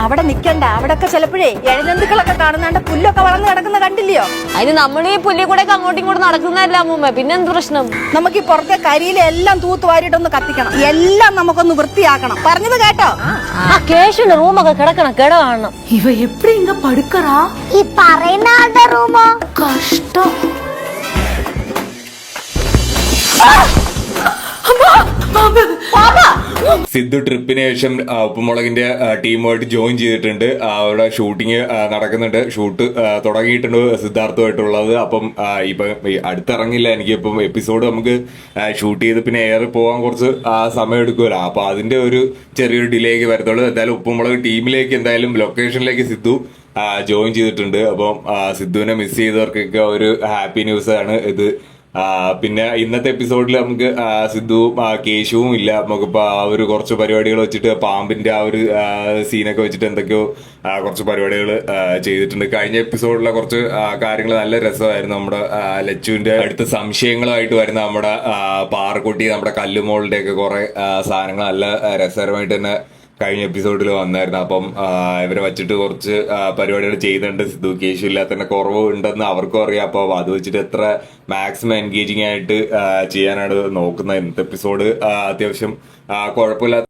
അവിടെ നിക്കണ്ട, അവിടൊക്കെ ചിലപ്പോഴേ എഴജന്തുക്കളൊക്കെ കാണുന്നാണ്ട് പുല്ലൊക്കെ വളർന്ന് കിടക്കുന്ന കണ്ടില്ലയോ? അതിന് നമ്മൾ ഈ പുല്ലിൽ കൂടെ അങ്ങോട്ടും ഇങ്ങോട്ടും നടക്കുന്നതല്ല അമ്മൂമ്മ, പിന്നെ എന്ത് പ്രശ്നം? നമുക്ക് ഈ പുറത്തെ കരിയിലെല്ലാം തൂത്ത് വാരിയിട്ടൊന്ന് കത്തിക്കണം, എല്ലാം നമുക്കൊന്ന് വൃത്തിയാക്കണം. പറഞ്ഞത് കേട്ടോ? കേശുണ്ട് റൂമൊക്കെ കിടക്കണം, കിട കാണണം. ഇവ എപ്പടി ഇങ്ങ പടുക്കറാ? ഈ പറയുന്ന ആളുടെ റൂമോ? കഷ്ടം. സിദ്ധു ട്രിപ്പിന് ശേഷം ഉപ്പുമുളകിന്റെ ടീമുമായിട്ട് ജോയിൻ ചെയ്തിട്ടുണ്ട്. അവിടെ ഷൂട്ടിങ് നടക്കുന്നുണ്ട്, ഷൂട്ട് തുടങ്ങിയിട്ടുണ്ട് സിദ്ധാർത്ഥമായിട്ടുള്ളത്. അപ്പം ഇപ്പൊ അടുത്തിറങ്ങില്ല, എനിക്കിപ്പം എപ്പിസോഡ് നമുക്ക് ഷൂട്ട് ചെയ്ത് പിന്നെ എയർ പോകാൻ കുറച്ച് സമയം എടുക്കുമല്ലോ. അപ്പൊ അതിന്റെ ഒരു ചെറിയൊരു ഡിലേക്ക് വരത്തുള്ളൂ. എന്തായാലും ഉപ്പുമുളക് ടീമിലേക്ക് എന്തായാലും ലൊക്കേഷനിലേക്ക് സിദ്ധു ജോയിൻ ചെയ്തിട്ടുണ്ട്. അപ്പം സിദ്ധുവിനെ മിസ് ചെയ്തവർക്കൊക്കെ ഒരു ഹാപ്പി ന്യൂസ് ആണ് ഇത്. പിന്നെ ഇന്നത്തെ എപ്പിസോഡിൽ നമുക്ക് സിദ്ധുവും കേശുവും ഇല്ല. നമുക്കിപ്പോ ആ ഒരു കുറച്ച് പരിപാടികൾ വെച്ചിട്ട് പാമ്പിന്റെ ആ ഒരു സീനൊക്കെ വെച്ചിട്ട് എന്തൊക്കെയോ കുറച്ച് പരിപാടികൾ ചെയ്തിട്ടുണ്ട്. കഴിഞ്ഞ എപ്പിസോഡിലെ കുറച്ച് കാര്യങ്ങൾ നല്ല രസമായിരുന്നു. നമ്മുടെ ലച്ചുവിന്റെ അടുത്ത സംശയങ്ങളായിട്ട് വരുന്ന നമ്മുടെ പാറക്കുട്ടി, നമ്മുടെ കല്ലുമോളുടെ ഒക്കെ കുറെ സാധനങ്ങൾ നല്ല രസകരമായിട്ട് തന്നെ കഴിഞ്ഞ എപ്പിസോഡിൽ വന്നായിരുന്നു. അപ്പം ഇവരെ വെച്ചിട്ട് കുറച്ച് പരിപാടികൾ ചെയ്യുന്നുണ്ട്. സിദ്ധു കേശു ഇല്ലാത്തതിന്റെ കുറവ് ഉണ്ടെന്ന് അവർക്കും അറിയാം. അപ്പൊ അത് വെച്ചിട്ട് എത്ര മാക്സിമം എൻഗേജിങ് ആയിട്ട് ചെയ്യാനാണ് നോക്കുന്നത്. ഇന്നത്തെ എപ്പിസോഡ് അത്യാവശ്യം കുഴപ്പമില്ലാത്ത